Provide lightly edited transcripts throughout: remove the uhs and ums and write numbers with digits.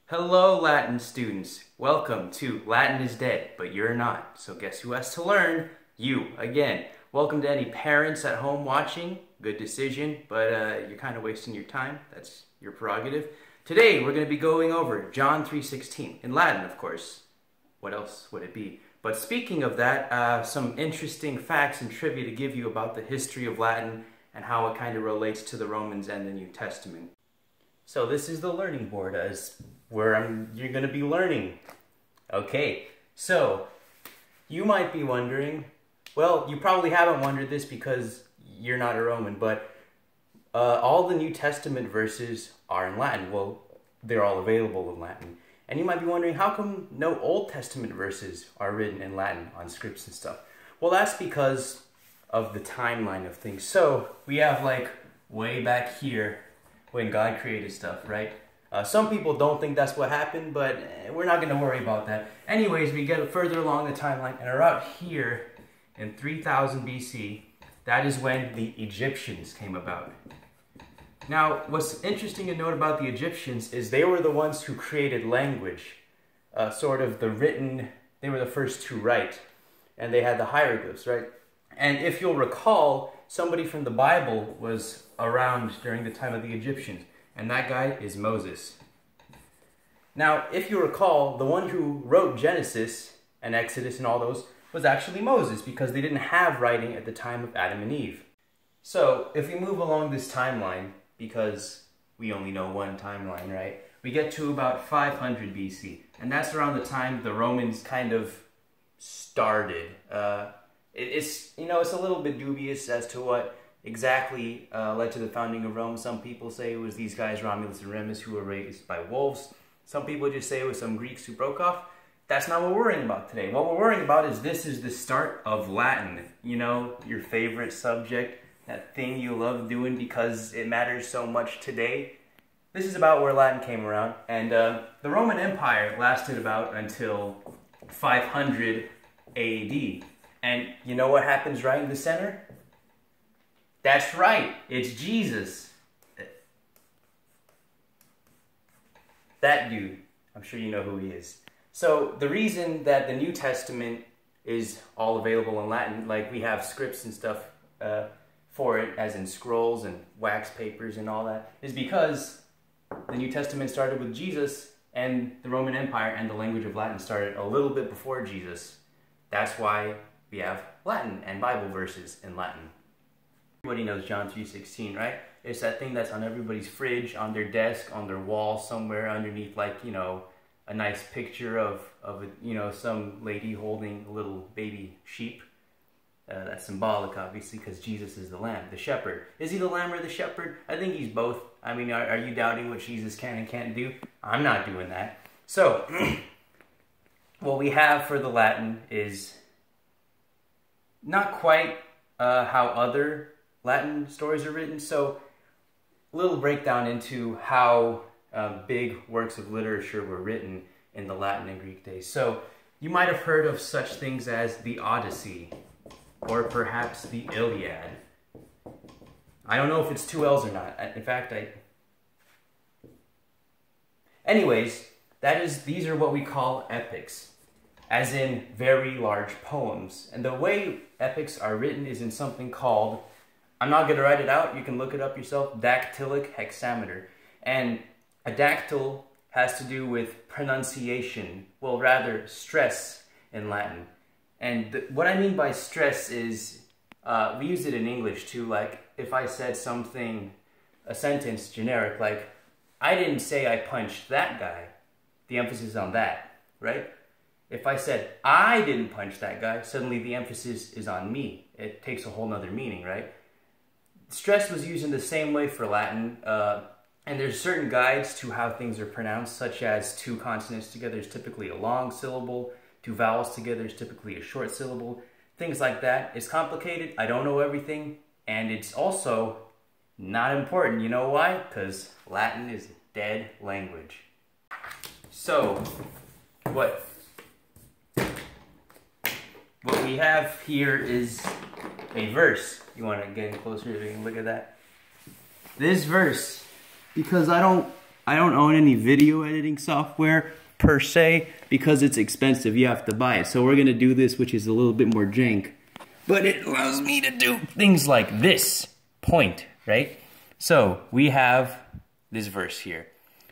Hello, Latin students. Welcome to Latin is Dead, but you're not. So guess who has to learn? You, again. Welcome to any parents at home watching. Good decision, but you're kind of wasting your time. That's your prerogative. Today, we're going to be going over John 3:16, in Latin, of course. What else would it be? But speaking of that, some interesting facts and trivia to give you about the history of Latin and how it kind of relates to the Romans and the New Testament. So this is the learning board as where you're going to be learning. Okay, so you might be wondering, well, you probably haven't wondered this because you're not a Roman, but all the New Testament verses are in Latin. Well, they're all available in Latin. And you might be wondering, how come no Old Testament verses are written in Latin on scripts and stuff? Well, that's because of the timeline of things. So we have like way back here when God created stuff, right? Some people don't think that's what happened, but we're not going to worry about that. Anyways, we get further along the timeline, and around here in 3000 BC, that is when the Egyptians came about. Now, what's interesting to note about the Egyptians is they were the ones who created language, sort of the written, they were the first to write, and they had the hieroglyphs, right? And if you'll recall, somebody from the Bible was around during the time of the Egyptians, and that guy is Moses. Now, if you recall, the one who wrote Genesis and Exodus and all those was actually Moses, because they didn't have writing at the time of Adam and Eve. So, if we move along this timeline, because we only know one timeline, right? We get to about 500 BC, and that's around the time the Romans kind of started. It's a little bit dubious as to what exactly led to the founding of Rome. Some people say it was these guys, Romulus and Remus, who were raised by wolves. Some people just say it was some Greeks who broke off. That's not what we're worrying about today. What we're worrying about is this is the start of Latin. You know, your favorite subject, that thing you love doing because it matters so much today. This is about where Latin came around. And the Roman Empire lasted about until 500 AD. And you know what happens right in the center? That's right, it's Jesus. That dude, I'm sure you know who he is. So the reason that the New Testament is all available in Latin, like we have scripts and stuff for it, as in scrolls and wax papers and all that, is because the New Testament started with Jesus, and the Roman Empire and the language of Latin started a little bit before Jesus. That's why we have Latin and Bible verses in Latin. Everybody knows John 3:16, right? It's that thing that's on everybody's fridge, on their desk, on their wall, somewhere underneath, like, you know, a nice picture of some lady holding a little baby sheep. That's symbolic, obviously, because Jesus is the lamb, the shepherd. Is he the lamb or the shepherd? I think he's both. I mean, are you doubting what Jesus can and can't do? I'm not doing that. So, what we have for the Latin is not quite how other Latin stories are written. So, a little breakdown into how big works of literature were written in the Latin and Greek days. So, you might have heard of such things as the Odyssey, or perhaps the Iliad. I don't know if it's two L's or not. In fact, Anyways, these are what we call epics, as in very large poems. And the way epics are written is in something called, I'm not going to write it out, you can look it up yourself, dactylic hexameter. And a dactyl has to do with pronunciation, well, rather stress in Latin. And what I mean by stress is, we use it in English too, like if I said something, a sentence generic, like, I didn't say I punched that guy, the emphasis is on that, right? If I said, I didn't punch that guy, suddenly the emphasis is on me. It takes a whole nother meaning, right? Stress was used in the same way for Latin, and there's certain guides to how things are pronounced, such as two consonants together is typically a long syllable, two vowels together is typically a short syllable, things like that. It's complicated, I don't know everything, and it's also not important. You know why? Because Latin is a dead language. So, what we have here is a verse. You want to get in closer so you can look at that? This verse, because I don't I don't own any video editing software per se because it's expensive. You have to buy it. So we're going to do this, which is a little bit more jank. But it allows me to do things like this point, right? So we have this verse here.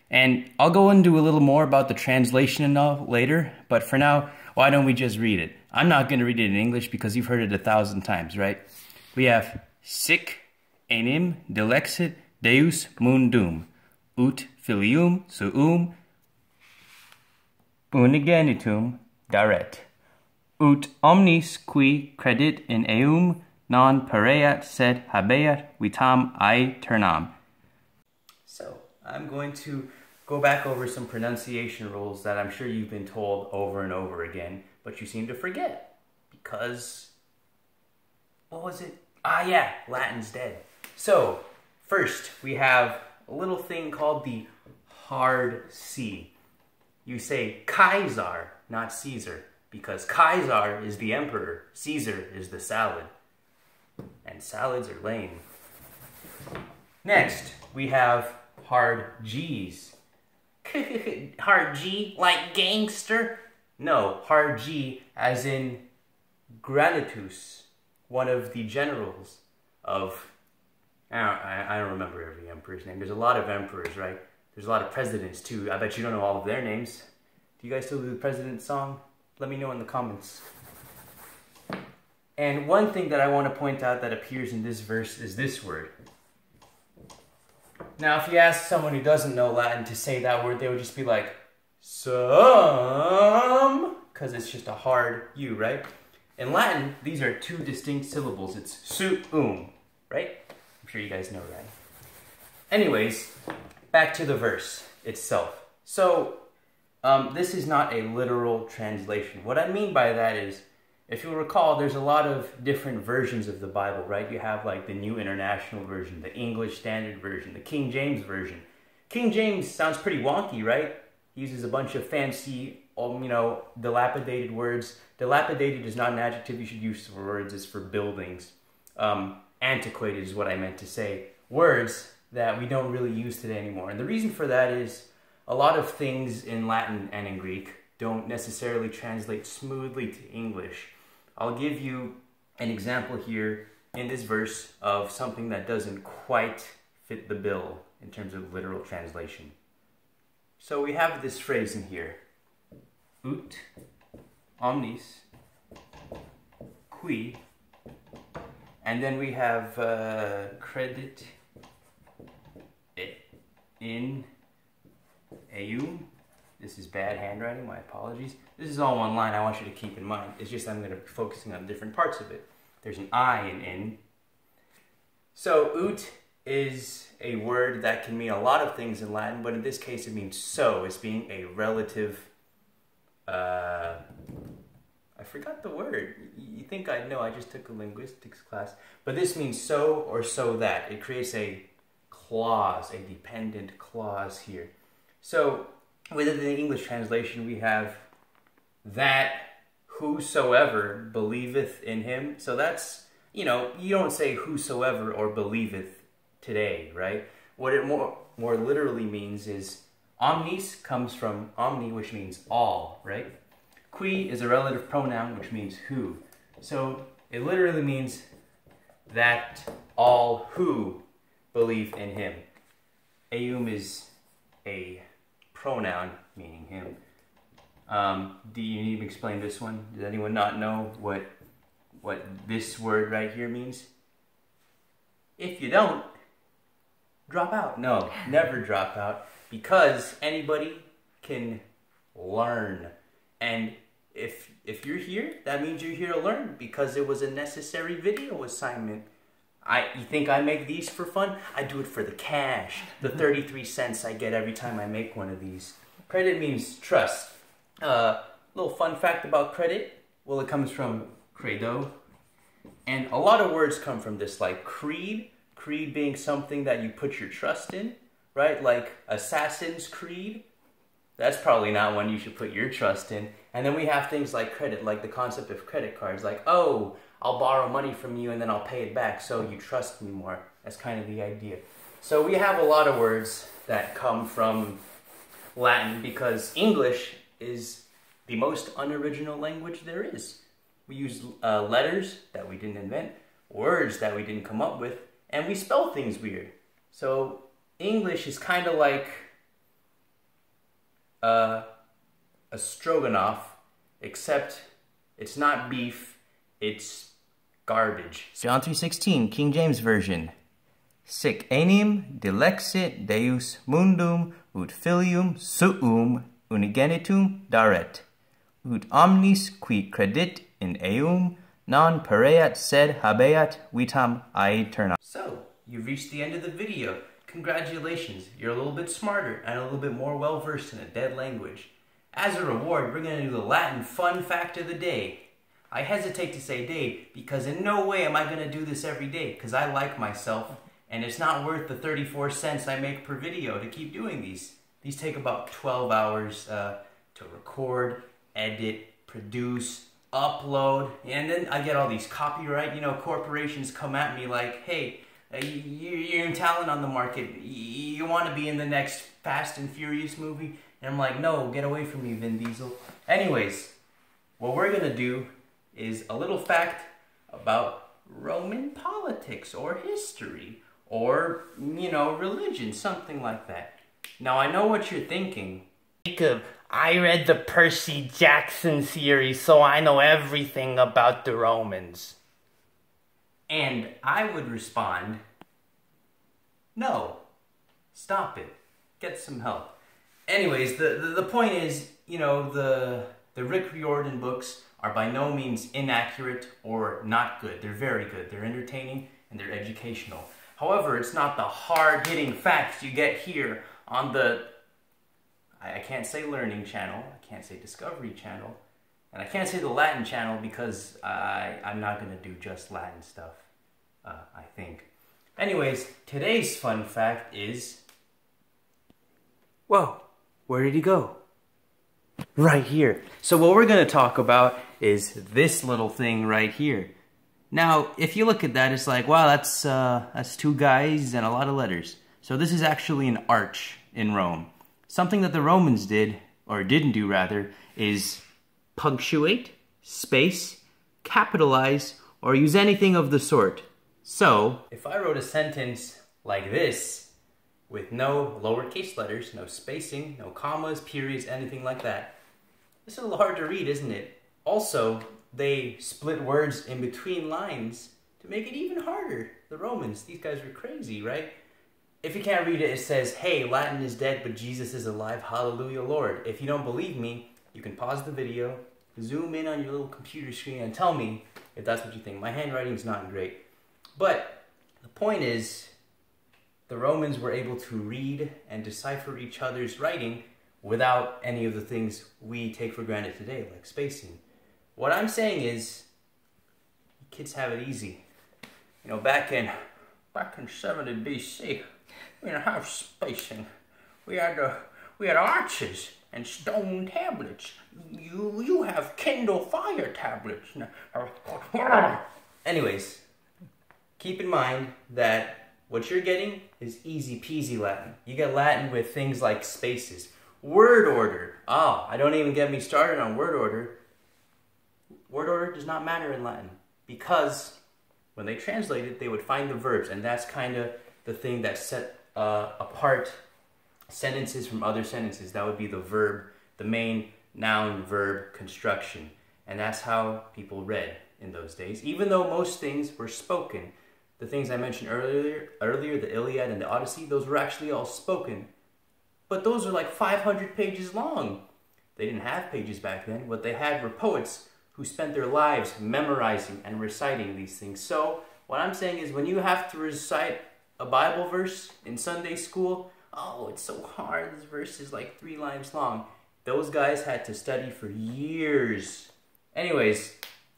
And I'll go into a little more about the translation and all later. But for now, why don't we just read it? I'm not going to read it in English because you've heard it 1,000 times, right? We have sic enim dilexit Deus mundum, ut filium suum unigenitum daret, ut omnis qui credit in eum non pereat sed habeat vitam aeternam. So, I'm going to go back over some pronunciation rules that I'm sure you've been told over and over again, but you seem to forget because, what was it? Ah yeah, Latin's dead. So, first we have a little thing called the hard C. You say Kaiser, not Caesar, because Kaiser is the emperor, Caesar is the salad. And salads are lame. Next, we have hard G's. Hard G, like gangster? No, hard G as in Granitus, one of the generals of, I don't remember every emperor's name. There's a lot of emperors, right? There's a lot of presidents too. I bet you don't know all of their names. Do you guys still do the president song? Let me know in the comments. And one thing that I want to point out that appears in this verse is this word. Now, if you ask someone who doesn't know Latin to say that word, they would just be like, some, because it's just a hard U, right? In Latin, these are two distinct syllables. It's suum, right? I'm sure you guys know that. Anyways, back to the verse itself. So, this is not a literal translation. What I mean by that is, if you'll recall, there's a lot of different versions of the Bible, right? You have like the New International Version, the English Standard Version, the King James Version. King James sounds pretty wonky, right? He uses a bunch of fancy, dilapidated words. Dilapidated is not an adjective you should use for words, it's for buildings. Antiquated is what I meant to say. Words that we don't really use today anymore. And the reason for that is a lot of things in Latin and in Greek don't necessarily translate smoothly to English. I'll give you an example here in this verse of something that doesn't quite fit the bill in terms of literal translation. So we have this phrase in here. Ut omnis qui, and then we have credit in eum. This is bad handwriting, my apologies. This is all one line I want you to keep in mind. It's just I'm going to be focusing on different parts of it. There's an I in. So, ut is a word that can mean a lot of things in Latin, but in this case it means so. It's being a relative, I forgot the word. You think I know, I just took a linguistics class. But this means so or so that. It creates a clause, a dependent clause here. So, within the English translation, we have that whosoever believeth in him. So that's, you don't say whosoever or believeth today, right? What it more literally means is omnis comes from omni, which means all, right? Qui is a relative pronoun, which means who. So it literally means that all who believe in him. Eum is a pronoun meaning him. Do you need to explain this one? Does anyone not know what this word right here means? If you don't, drop out. No, never drop out, because anybody can learn. And if you're here, that means you're here to learn, because it was a necessary video assignment. You think I make these for fun? I do it for the cash. The 33 cents I get every time I make one of these. Credit means trust. Little fun fact about credit. Well, it comes from credo. And a lot of words come from this, like creed. Creed being something that you put your trust in, right? Like Assassin's Creed. That's probably not one you should put your trust in. And then we have things like credit, like the concept of credit cards. Like, oh, I'll borrow money from you and then I'll pay it back so you trust me more. That's kind of the idea. So we have a lot of words that come from Latin because English is the most unoriginal language there is. We use letters that we didn't invent, words that we didn't come up with, and we spell things weird. So English is kind of like a stroganoff, except it's not beef, it's garbage. John 3:16, King James Version. Sic enim dilexit Deus mundum ut filium suum unigenitum daret, ut omnis qui credit in eum non pereat sed habeat vitam aeterna. So, you've reached the end of the video. Congratulations, you're a little bit smarter and a little bit more well-versed in a dead language. As a reward, we're going to do the Latin fun fact of the day. I hesitate to say day because in no way am I going to do this every day because I like myself and it's not worth the 34 cents I make per video to keep doing these. These take about 12 hours to record, edit, produce, upload, and then I get all these copyright, corporations come at me like, hey, you're in talent on the market, you want to be in the next Fast and Furious movie? And I'm like, no, get away from me, Vin Diesel. Anyways, what we're going to do is a little fact about Roman politics or history or, religion, something like that. Now, I know what you're thinking. Jacob, I read the Percy Jackson series, so I know everything about the Romans. And I would respond, no, stop it, get some help. Anyways, the point is, the Rick Riordan books are by no means inaccurate or not good. They're very good. They're entertaining and they're educational. However, it's not the hard-hitting facts you get here on the, I can't say Learning Channel, I can't say Discovery Channel, and I can't say the Latin Channel because I'm not going to do just Latin stuff, I think. Anyways, today's fun fact is... Whoa, where did he go? Right here. So what we're going to talk about is this little thing right here. Now, if you look at that, it's like, wow, that's two guys and a lot of letters. So this is actually an arch in Rome. Something that the Romans did, or didn't do rather, is punctuate, space, capitalize, or use anything of the sort. So, if I wrote a sentence like this, with no lowercase letters, no spacing, no commas, periods, anything like that, it's a little hard to read, isn't it? Also, they split words in between lines to make it even harder. The Romans, these guys were crazy, right? If you can't read it, it says, hey, Latin is dead, but Jesus is alive. Hallelujah, Lord. If you don't believe me, you can pause the video, zoom in on your little computer screen, and tell me if that's what you think. My handwriting's not great. But the point is, the Romans were able to read and decipher each other's writing without any of the things we take for granted today, like spacing. What I'm saying is, kids have it easy. Back in 70 BC, we didn't have spacing. We had arches and stone tablets. You have Kindle Fire tablets. Anyways, keep in mind that what you're getting is easy peasy Latin. You get Latin with things like spaces. Word order. Don't even get me started on word order. Word order does not matter in Latin because when they translate it, they would find the verbs, and that's kind of the thing that set apart sentences from other sentences. That would be the verb, the main noun-verb construction, and that's how people read in those days. Even though most things were spoken, the things I mentioned earlier, the Iliad and the Odyssey, those were actually all spoken. But those are like 500 pages long. They didn't have pages back then. What they had were poets who spent their lives memorizing and reciting these things. So what I'm saying is when you have to recite a Bible verse in Sunday school, it's so hard, this verse is like 3 lines long. Those guys had to study for years. Anyways,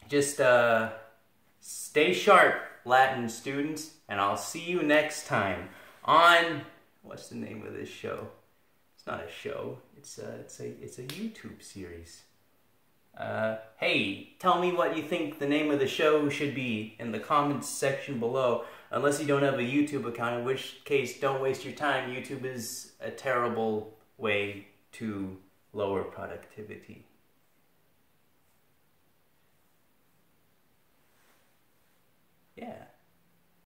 just stay sharp, Latin students, and I'll see you next time on, what's the name of this show? It's not a show, it's a YouTube series. Hey, tell me what you think the name of the show should be in the comments section below. Unless you don't have a YouTube account, in which case don't waste your time. YouTube is a terrible way to lower productivity.